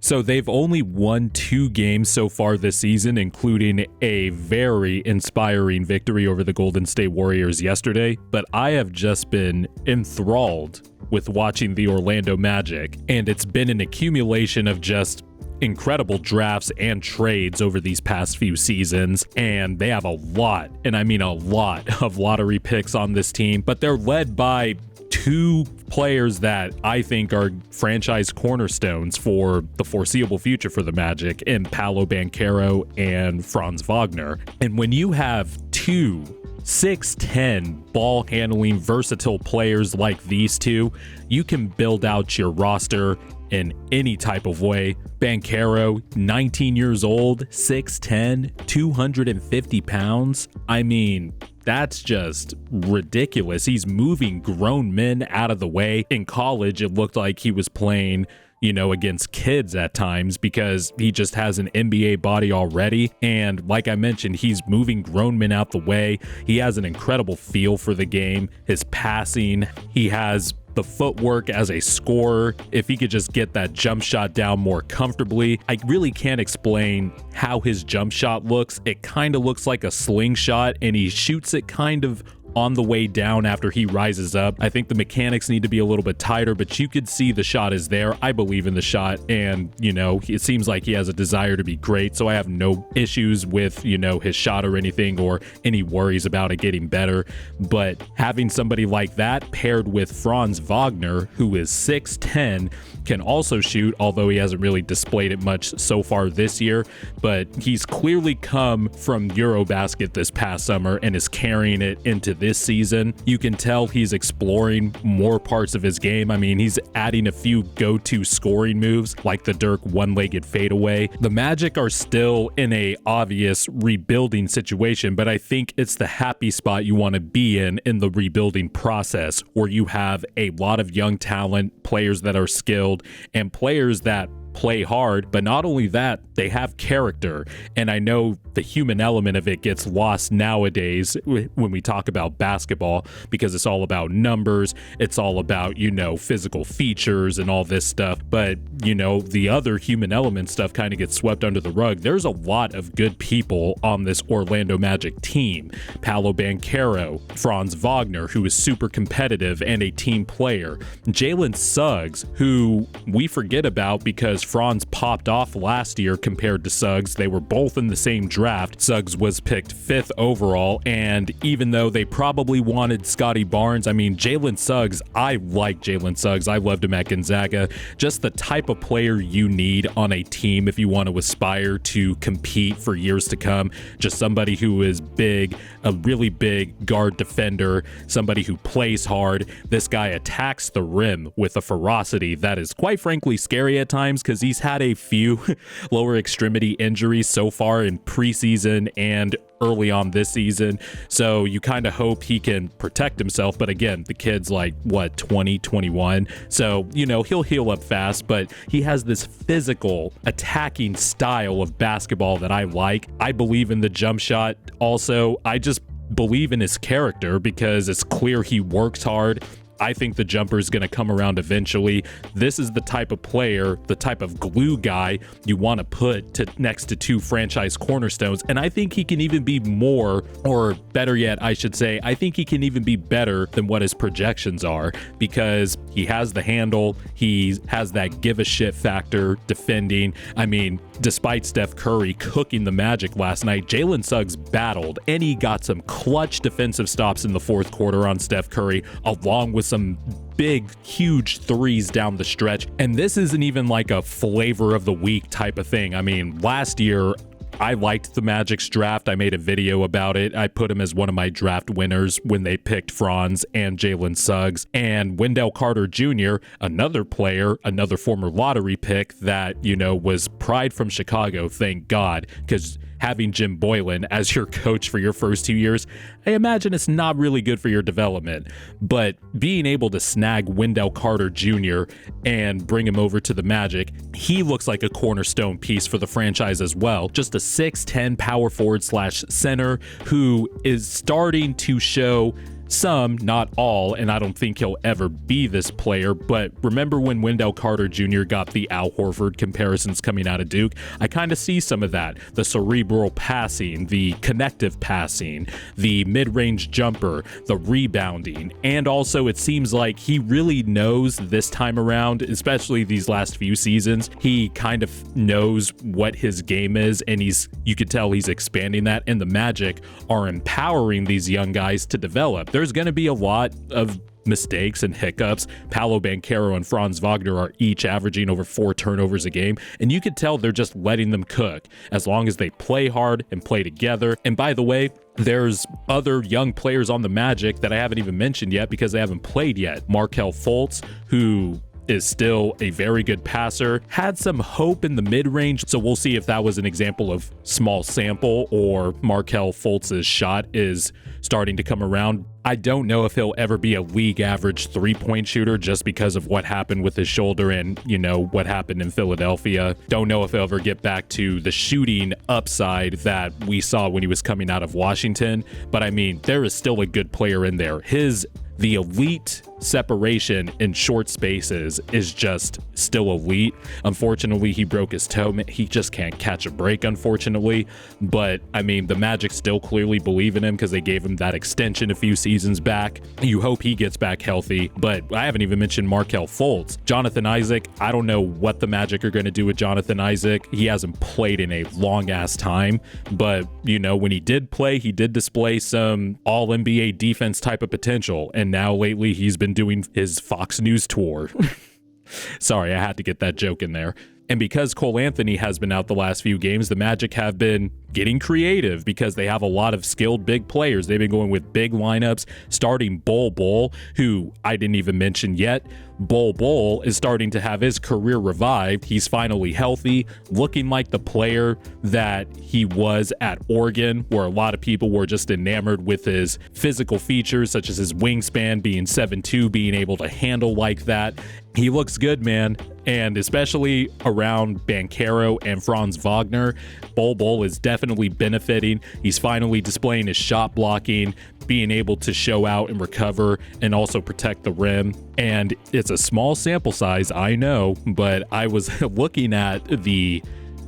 So they've only won 2 games so far this season, including a very inspiring victory over the Golden State Warriors yesterday. But I have just been enthralled with watching the Orlando Magic, and it's been an accumulation of just incredible drafts and trades over these past few seasons, and they have a lot, and I mean a lot, of lottery picks on this team, but they're led by 2 players that I think are franchise cornerstones for the foreseeable future for the Magic, in Paolo Banchero and Franz Wagner. And when you have 2 6'10" ball handling versatile players like these 2, you can build out your roster in any type of way. Banchero, 19 years old, 6'10", 250 pounds. I mean, that's just ridiculous. He's moving grown men out of the way. In college, it looked like he was playing, against kids at times because he just has an NBA body already. And like I mentioned, he's moving grown men out the way. He has an incredible feel for the game, his passing. He has the footwork as a scorer. If he could just get that jump shot down more comfortably. I really can't explain how his jump shot looks. It kind of looks like a slingshot, and he shoots it kind of on the way down after he rises up. I think the mechanics need to be a little bit tighter, but you could see the shot is there. I believe in the shot, and it seems like he has a desire to be great, so I have no issues with his shot or anything, or any worries about it getting better. But having somebody like that paired with Franz Wagner, who is 6'10", can also shoot, although he hasn't really displayed it much so far this year, but he's clearly come from Eurobasket this past summer and is carrying it into this season. You can tell he's exploring more parts of his game. I mean, he's adding a few go-to scoring moves like the Dirk one-legged fadeaway. The Magic are still in a obvious rebuilding situation, but I think it's the happy spot you want to be in the rebuilding process, where you have a lot of young talent, players that are skilled, and players that play hard. But not only that, they have character. And I know the human element of it gets lost nowadays when we talk about basketball, because it's all about numbers. It's all about, physical features and all this stuff. But, the other human element stuff kind of gets swept under the rug. There's a lot of good people on this Orlando Magic team. Paolo Banchero, Franz Wagner, who is super competitive and a team player. Jalen Suggs, who we forget about because Franz popped off last year compared to Suggs. They were both in the same draft. Suggs was picked 5th overall, and even though they probably wanted Scotty Barnes, I mean, Jalen Suggs, I like Jalen Suggs. I loved him at Gonzaga. Just the type of player you need on a team if you want to aspire to compete for years to come. Just somebody who is big, a really big guard defender, somebody who plays hard. This guy attacks the rim with a ferocity that is quite frankly scary at times, because he's had a few lower extremity injuries so far in preseason and early on this season. So you kind of hope he can protect himself. But again, the kid's like, 20, 21. So, he'll heal up fast, but he has this physical attacking style of basketball that I like. I believe in the jump shot. Also, I just believe in his character because it's clear he works hard. I think the jumper is going to come around eventually. This is the type of player, the type of glue guy you want to put next to 2 franchise cornerstones. And I think he can even be more, or better yet, I should say, I think he can even be better than what his projections are, because he has the handle. He has that give a shit factor defending. I mean, despite Steph Curry cooking the Magic last night, Jalen Suggs battled, and he got some clutch defensive stops in the 4th quarter on Steph Curry, along with some big, huge threes down the stretch. And this isn't even like a flavor of the week type of thing. I mean, last year, I liked the Magic's draft. I made a video about it. I put him as one of my draft winners when they picked Franz and Jalen Suggs. And Wendell Carter Jr., another player, another former lottery pick that, was pride from Chicago, thank God, because having Jim Boylan as your coach for your first 2 years, I imagine it's not really good for your development. But being able to snag Wendell Carter Jr. and bring him over to the Magic, he looks like a cornerstone piece for the franchise as well. Just a 6'10" power forward / center who is starting to show some, not all, and I don't think he'll ever be this player, but remember when Wendell Carter Jr. got the Al Horford comparisons coming out of Duke? I kind of see some of that. The cerebral passing, the connective passing, the mid-range jumper, the rebounding, and also it seems like he really knows this time around, especially these last few seasons, he kind of knows what his game is, and you could tell he's expanding that, and the Magic are empowering these young guys to develop. There's going to be a lot of mistakes and hiccups. Paolo Banchero and Franz Wagner are each averaging over 4 turnovers a game, and you could tell they're just letting them cook as long as they play hard and play together. And by the way, there's other young players on the Magic that I haven't even mentioned yet because they haven't played yet. Markelle Fultz, who is still a very good passer, had some hope in the mid-range, so we'll see if that was an example of small sample or Markelle Fultz's shot is starting to come around. I don't know if he'll ever be a league average 3-point shooter just because of what happened with his shoulder and, what happened in Philadelphia. Don't know if he'll ever get back to the shooting upside that we saw when he was coming out of Washington, but I mean, there is still a good player in there. The elite separation in short spaces is just still elite. Unfortunately, he broke his toe. He just can't catch a break, unfortunately. But, I mean, the Magic still clearly believe in him because they gave him that extension a few seasons back. You hope he gets back healthy. But I haven't even mentioned Markelle Fultz. Jonathan Isaac, I don't know what the Magic are going to do with Jonathan Isaac. He hasn't played in a long-ass time. But, when he did play, he did display some all-NBA defense type of potential. And now lately, he's been doing his Fox News tour. Sorry, I had to get that joke in there. And because Cole Anthony has been out the last few games, the Magic have been getting creative because they have a lot of skilled big players. They've been going with big lineups, starting Bol Bol, who I didn't even mention yet. Bol Bol is starting to have his career revived. He's finally healthy, looking like the player that he was at Oregon, where a lot of people were just enamored with his physical features, such as his wingspan, being 7'2", being able to handle like that. He looks good, man. And especially around Banchero and Franz Wagner, Bol Bol is definitely benefiting. He's finally displaying his shot blocking, being able to show out and recover and also protect the rim. And it's a small sample size, I know, but I was looking at the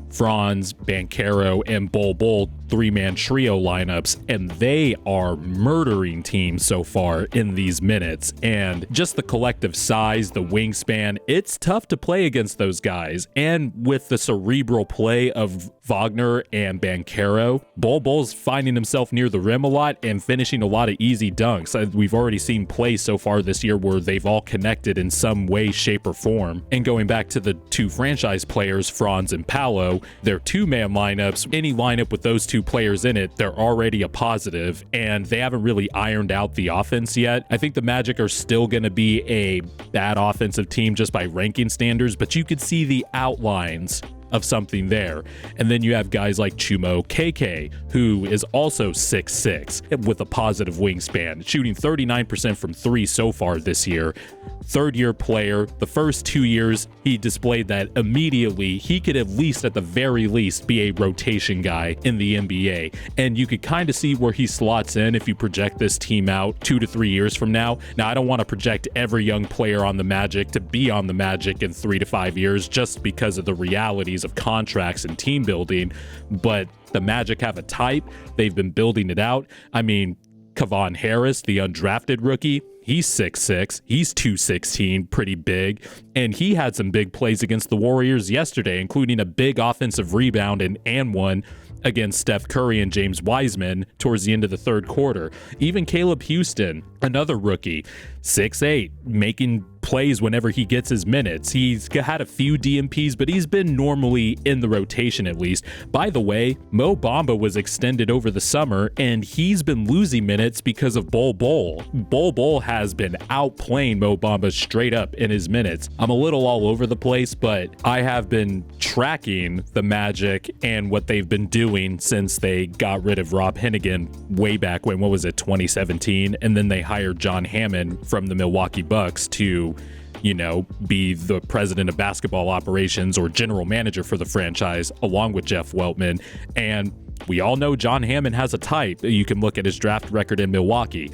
Franz, Banchero, and Bol Bol 3-man trio lineups, and they are murdering teams so far in these minutes. And just the collective size, the wingspan, it's tough to play against those guys. And with the cerebral play of Wagner and Banchero, Bol Bol's finding himself near the rim a lot and finishing a lot of easy dunks. We've already seen plays so far this year where they've all connected in some way, shape, or form. And going back to the two franchise players, Franz and Paolo, their 2-man lineups, any lineup with those two players in it, they're already a positive, and they haven't really ironed out the offense yet. I think the Magic are still going to be a bad offensive team just by ranking standards, but you could see the outlines of something there. And then you have guys like Chumo KK, who is also 6'6", with a positive wingspan, shooting 39% from 3 so far this year. Third-year player. The first 2 years, he displayed that immediately he could at least, at the very least, be a rotation guy in the NBA. And you could kind of see where he slots in if you project this team out 2 to 3 years from now. Now, I don't want to project every young player on the Magic to be on the Magic in 3 to 5 years just because of the realities of contracts and team building, but the Magic have a type. They've been building it out. I mean, Kevon Harris, the undrafted rookie, he's 6'6", he's 216, pretty big, and he had some big plays against the Warriors yesterday, including a big offensive rebound and one against Steph Curry and James Wiseman towards the end of the third quarter. Even Caleb Houston, another rookie, 6'8", making plays whenever he gets his minutes. He's had a few DMPs, but he's been normally in the rotation at least. By the way, Mo Bamba was extended over the summer, and he's been losing minutes because of Bol Bol. Bol Bol has been outplaying Mo Bamba straight up in his minutes. I'm a little all over the place, but I have been tracking the Magic and what they've been doing since they got rid of Rob Hennigan way back when, 2017? And then they hired John Hammond from the Milwaukee Bucks to be the president of basketball operations or general manager for the franchise, along with Jeff Weltman. And we all know John Hammond has a type. You can look at his draft record in Milwaukee.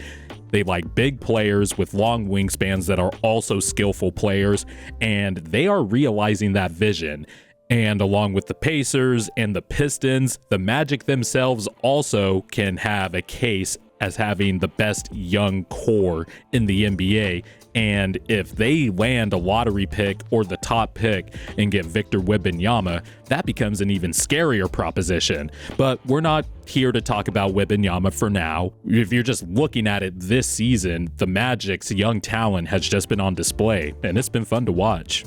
They like big players with long wingspans that are also skillful players, and they are realizing that vision. And along with the Pacers and the Pistons, the Magic themselves also can have a case as having the best young core in the NBA. And if they land a lottery pick or the top pick and get Victor Wembanyama, that becomes an even scarier proposition. But we're not here to talk about Wembanyama for now. If you're just looking at it this season, the Magic's young talent has just been on display, and it's been fun to watch.